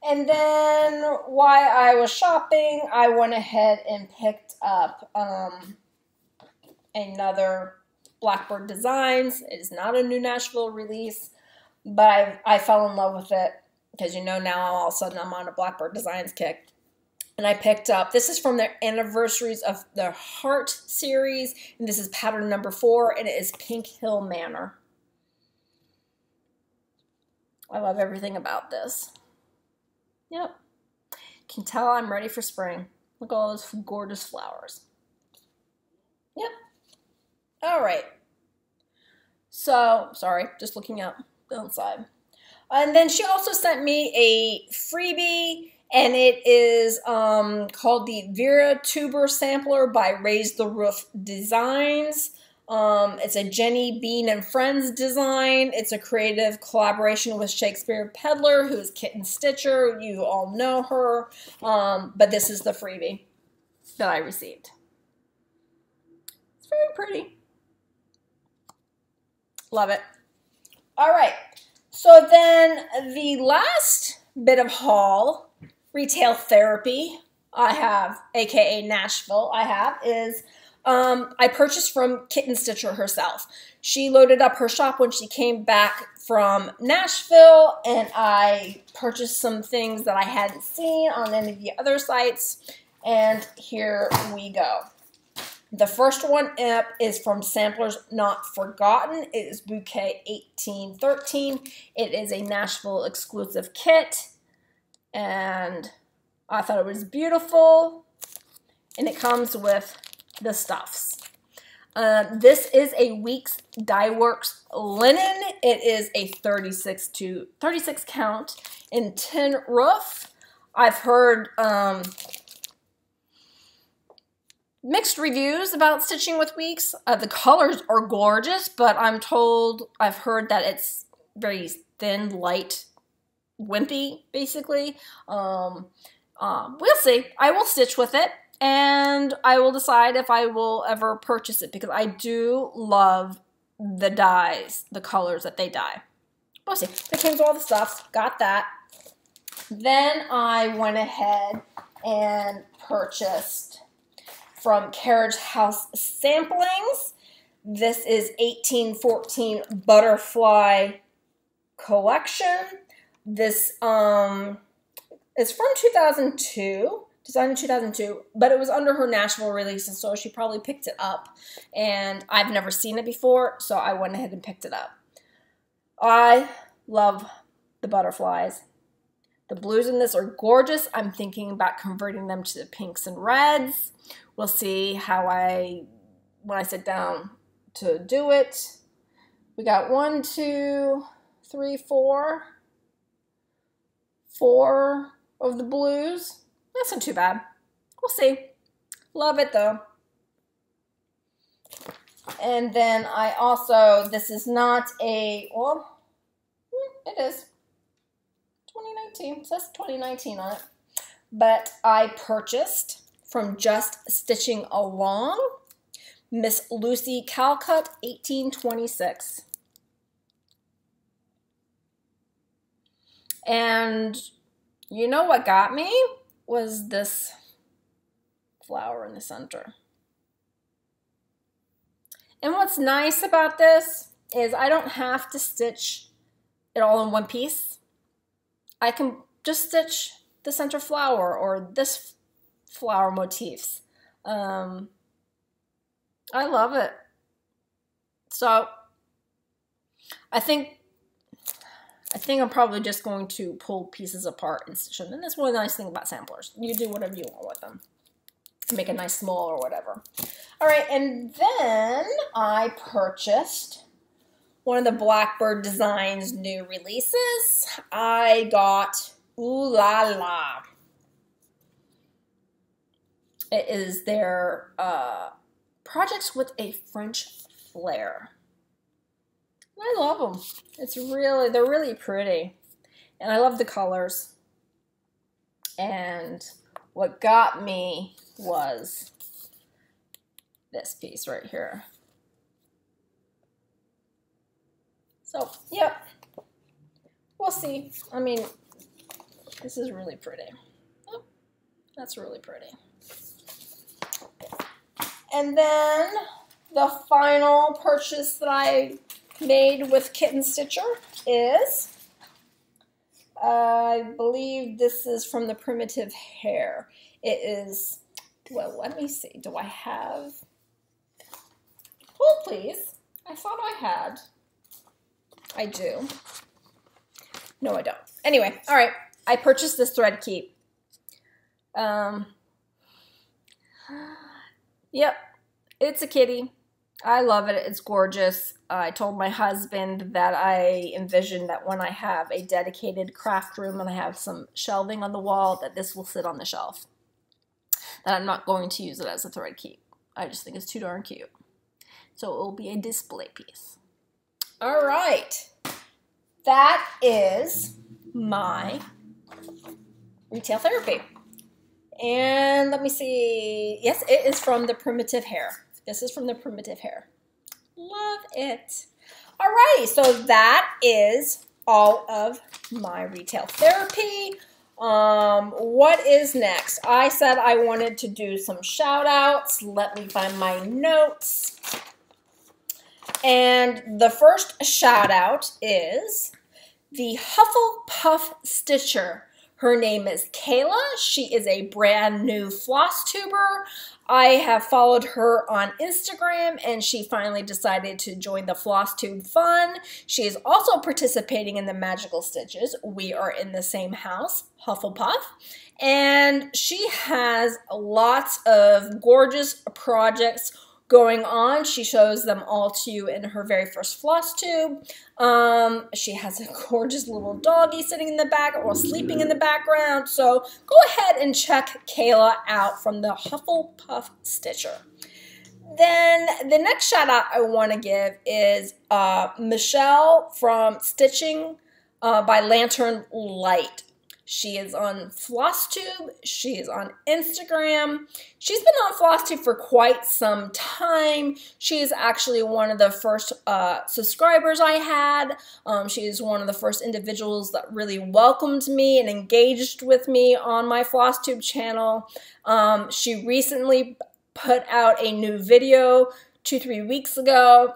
And then while I was shopping, I went ahead and picked up another Blackbird Designs. It is not a new Nashville release, but I fell in love with it because, you know, now all of a sudden I'm on a Blackbird Designs kick. And I picked up, this is from their anniversaries of their Heart series, and this is pattern number 4, and it is Pink Hill Manor. I love everything about this. Yep. You can tell I'm ready for spring. Look at all those gorgeous flowers. Yep. All right. So, sorry, just looking out the outside. And then she also sent me a freebie, and it is called the Vera Tuber Sampler by Raise the Roof Designs. It's a Jenny Bean and Friends design. It's a creative collaboration with Shakespeare Peddler, who is Kitten Stitcher. You all know her. But this is the freebie that I received. It's very pretty. Love it. All right. So then the last bit of haul, retail therapy I have, aka Nashville, is I purchased from Kitten Stitcher herself. She loaded up her shop when she came back from Nashville, and I purchased some things that I hadn't seen on any of the other sites, and here we go. The first one up is from Samplers Not Forgotten. It is Bouquet 1813. It is a Nashville exclusive kit, and I thought it was beautiful, and it comes with the stuffs. This is a Weeks Dye Works linen. It is a 36 count in tin roof. I've heard mixed reviews about stitching with Weeks. The colors are gorgeous, but I've heard that it's very thin, light, wimpy, basically. We'll see. I will stitch with it, and I will decide if I will ever purchase it, because I do love the dyes, the colors that they dye. We'll see. It comes with all the stuff. Got that. Then I went ahead and purchased from Carriage House Samplings. This is 1814 Butterfly Collection. This is from 2002, designed in 2002, but it was under her Nashville releases, so she probably picked it up. And I've never seen it before, so I went ahead and picked it up. I love the butterflies. The blues in this are gorgeous. I'm thinking about converting them to the pinks and reds. We'll see how when I sit down to do it. We got 1, 2, 3, 4 of the blues. That's not too bad. We'll see. Love it though. And then I also, this is not a, well, it is 2019. It says 2019 on it. But I purchased from Just Stitching Along, Miss Lucy Calcut 1826. And you know what got me? Was this flower in the center. And what's nice about this is I don't have to stitch it all in one piece. I can just stitch the center flower or this flower motifs. I love it. So I think I'm probably just going to pull pieces apart and stitch them. And that's one nice thing about samplers. You do whatever you want with them to make a nice small or whatever. All right, and then I purchased one of the Blackbird Designs new releases. I got Ooh La La. It is their projects with a French flair. I love them. They're really pretty. And I love the colors. And what got me was this piece right here. So, yep. We'll see. I mean, this is really pretty. Oh, that's really pretty. And then the final purchase that I made with Kitten Stitcher is, I believe this is from the Primitive Hair. It is, well, let me see. Do I have? Hold please. I thought I had. I do. No, I don't. Anyway, all right. I purchased this thread keep. Yep. It's a kitty. I love it. It's gorgeous. I told my husband that I envision that when I have a dedicated craft room and I have some shelving on the wall, that this will sit on the shelf. That I'm not going to use it as a thread keep. I just think it's too darn cute. So it will be a display piece. All right. That is my retail therapy. And let me see. Yes, it is from the Primitive Hair. This is from the Primitive Hair. Love it. Alrighty, so that is all of my retail therapy. What is next? I said I wanted to do some shout outs. Let me find my notes. And the first shout out is the Hufflepuff Stitcher. Her name is Kayla. She is a brand new FlossTuber. I have followed her on Instagram, and she finally decided to join the FlossTube fun. She is also participating in the Magical Stitches. We are in the same house, Hufflepuff. And she has lots of gorgeous projects going on. She shows them all to you in her very first FlossTube. She has a gorgeous little doggy sitting in the back or sleeping in the background. So go ahead and check Kayla out from the Hufflepuff Stitcher. Then the next shout out I want to give is Michelle from Stitching by Lantern Light. She is on FlossTube. She is on Instagram. She's been on FlossTube for quite some time. She is actually one of the first subscribers I had. She is one of the first individuals that really welcomed me and engaged with me on my FlossTube channel. She recently put out a new video 2-3 weeks ago.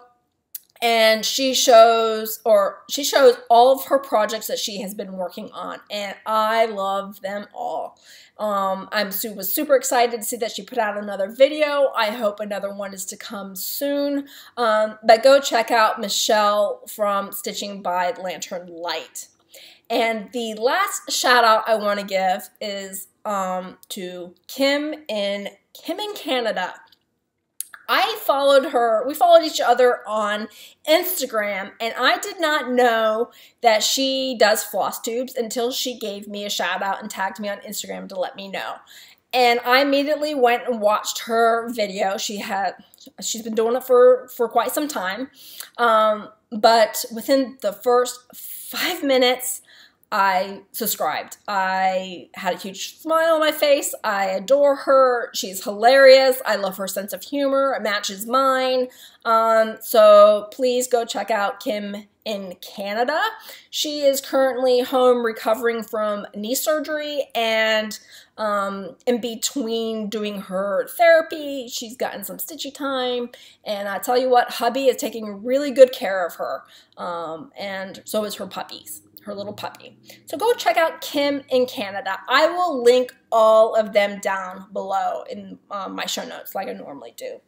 And she shows all of her projects that she has been working on, and I love them all. I was super excited to see that she put out another video. I hope another one is to come soon. But go check out Michelle from Stitching by Lantern Light. And the last shout out I want to give is to Kim in Canada. I followed her, we followed each other on Instagram, and I did not know that she does floss tubes until she gave me a shout out and tagged me on Instagram to let me know. And I immediately went and watched her video. She's been doing it for quite some time. But within the first 5 minutes, I subscribed. I had a huge smile on my face. I adore her. She's hilarious. I love her sense of humor. It matches mine. So please go check out Kim in Canada. She is currently home recovering from knee surgery, and in between doing her therapy, she's gotten some stitchy time. And I tell you what, hubby is taking really good care of her. And so is her puppies. Her little puppy. So go check out Kim in Canada. I will link all of them down below in my show notes like I normally do.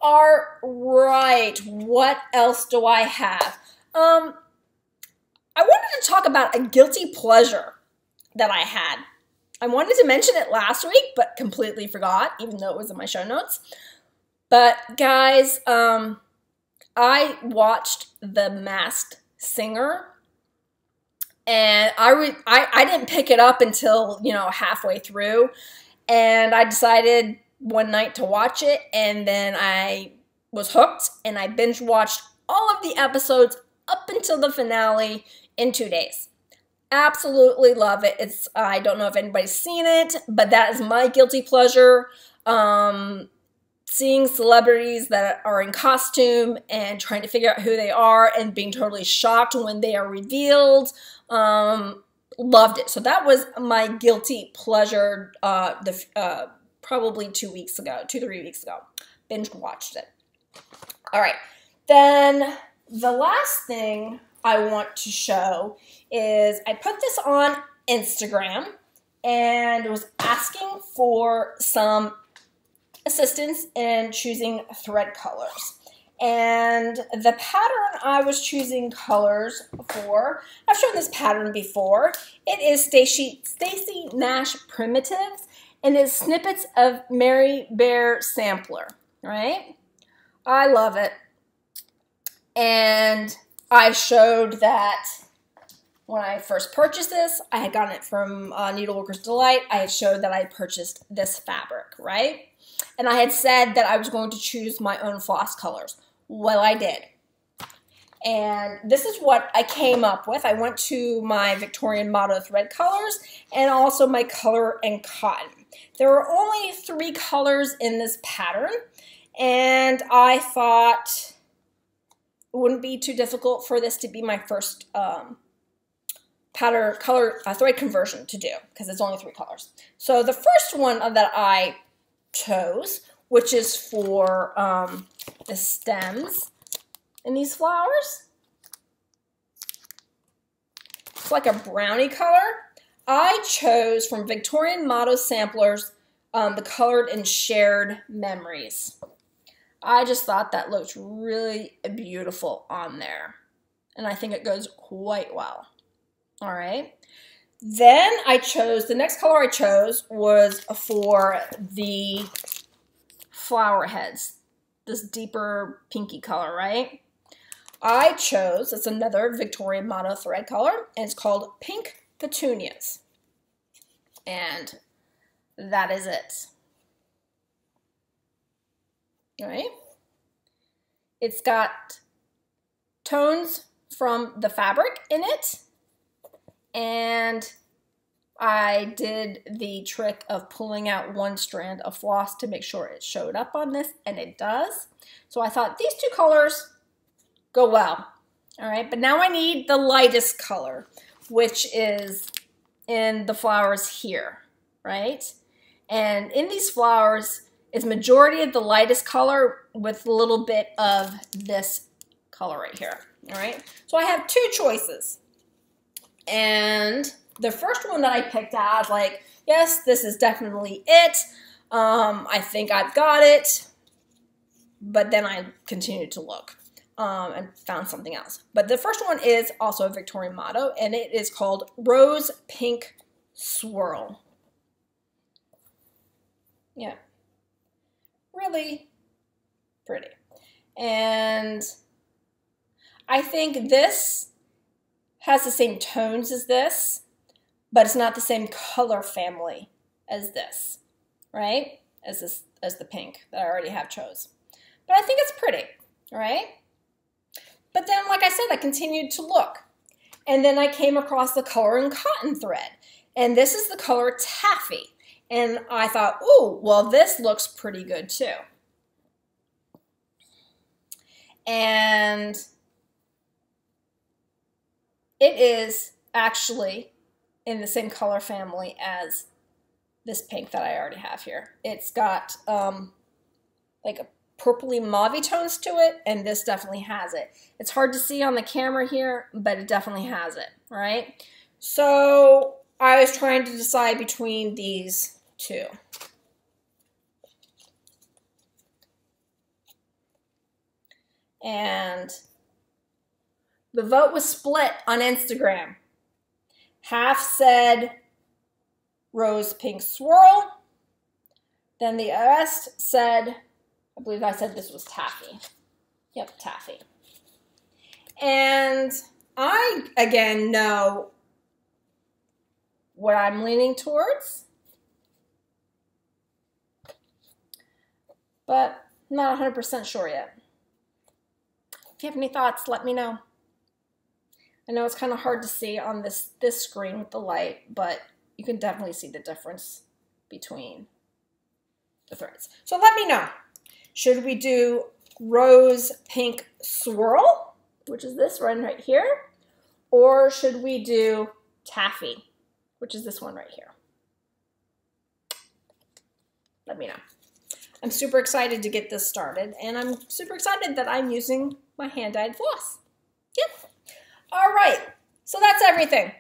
All right, what else do I have? I wanted to talk about a guilty pleasure that I had. I wanted to mention it last week, but completely forgot, even though it was in my show notes. But guys, I watched The Masked Singer. And I didn't pick it up until, halfway through. And I decided one night to watch it. And then I was hooked. And I binge watched all of the episodes up until the finale in 2 days. Absolutely love it. I don't know if anybody's seen it, but that is my guilty pleasure. Seeing celebrities that are in costume and trying to figure out who they are and being totally shocked when they are revealed. Loved it. So that was my guilty pleasure probably 2 weeks ago, 2-3 weeks ago. Binge watched it. All right. Then the last thing I want to show is I put this on Instagram and was asking for some assistance in choosing thread colors. And the pattern I was choosing colors for, I've shown this pattern before. It is Stacy Nash Primitives, and it's snippets of Mary Bear Sampler, right? I love it. And I showed that when I first purchased this, I had gotten it from Needleworks Delight. I had showed that I purchased this fabric, right? And I had said that I was going to choose my own floss colors. Well, I did. And this is what I came up with. I went to my Victorian Motto thread colors and also my Color and Cotton. There were only 3 colors in this pattern. And I thought, wouldn't be too difficult for this to be my first pattern color thread conversion to do, because it's only 3 colors. So the first one that I chose, which is for the stems in these flowers, it's like a brownie color. I chose from Victorian Motto Samplers the Colored and Shared Memories. I just thought that looked really beautiful on there, and I think it goes quite well. All right. Then I chose, the next color I chose was for the flower heads, this deeper pinky color, right? I chose, it's another Victorian Motto thread color, and it's called Pink Petunias. And that is it. All right. It's got tones from the fabric in it, and I did the trick of pulling out one strand of floss to make sure it showed up on this, and it does. So I thought these 2 colors go well. All right, but now I need the lightest color, which is in the flowers here, right? And in these flowers is majority of the lightest color with a little bit of this color right here. All right, so I have 2 choices. And the first one that I picked out, I was like, yes, this is definitely it. I think I've got it. But then I continued to look and found something else. But the first one is also a Victorian Motto, and it is called Rose Pink Swirl. Yeah, really pretty. And I think this has the same tones as this, but it's not the same color family as this, right? As the pink that I already have chose. But I think it's pretty, right? But then, like I said, I continued to look. And then I came across the color in cotton thread. And this is the color Taffy. And I thought, ooh, well, this looks pretty good too. And it is actually in the same color family as this pink that I already have here. It's got like a purpley mauvey tones to it, and this definitely has it. It's hard to see on the camera here, but it definitely has it, right? So I was trying to decide between these 2. And the vote was split on Instagram. Half said Rose Pink Swirl. Then the rest said, I believe I said this was Taffy. Yep, Taffy. And I, again, know what I'm leaning towards, but I'm not 100% sure yet. If you have any thoughts, let me know. I know it's kind of hard to see on this screen with the light, but you can definitely see the difference between the threads. So let me know. Should we do Rose Pink Swirl, which is this one right here, or should we do Taffy, which is this one right here? Let me know. I'm super excited to get this started, and I'm super excited that I'm using my hand-dyed floss. Yep. All right, so that's everything.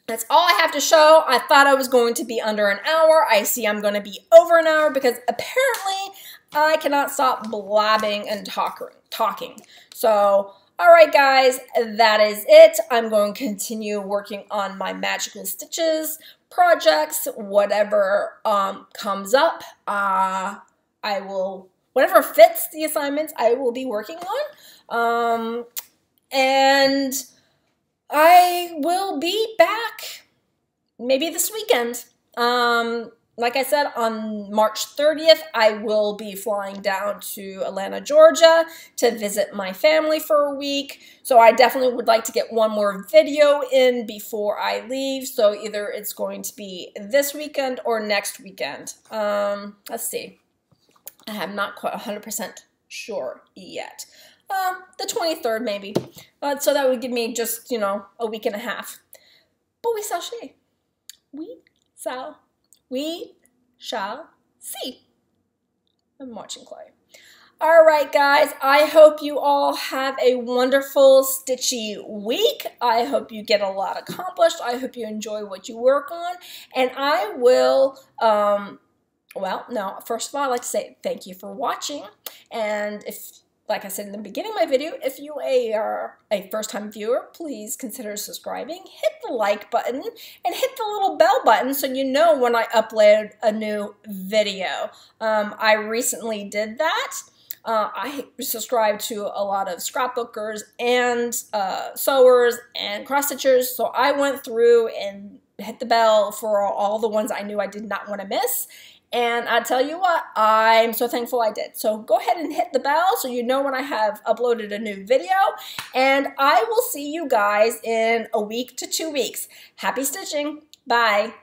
That's all I have to show. I thought I was going to be under an hour. I see I'm going to be over an hour because apparently I cannot stop blabbing and talking. So, all right, guys, that is it. I'm going to continue working on my magical stitches projects, whatever comes up. I will, whatever fits the assignments, I will be working on. And I will be back maybe this weekend. Like I said, on March 30th, I will be flying down to Atlanta, Georgia to visit my family for a week. So I definitely would like to get one more video in before I leave. So either it's going to be this weekend or next weekend. Let's see. I am not quite 100% sure yet. The 23rd maybe. So that would give me just, you know, a week and a half. But we shall see. We shall see. I'm watching Chloe. All right, guys, I hope you all have a wonderful stitchy week. I hope you get a lot accomplished. I hope you enjoy what you work on. And I will, well, no, first of all, I'd like to say thank you for watching. And if, like I said in the beginning of my video, if you are a first-time viewer, please consider subscribing, hit the like button, and hit the little bell button so you know when I upload a new video. I recently did that. I subscribe to a lot of scrapbookers and sewers and cross-stitchers, so I went through and hit the bell for all the ones I knew I did not want to miss. And I tell you what, I'm so thankful I did. So go ahead and hit the bell so you know when I have uploaded a new video. And I will see you guys in a week to 2 weeks. Happy stitching. Bye.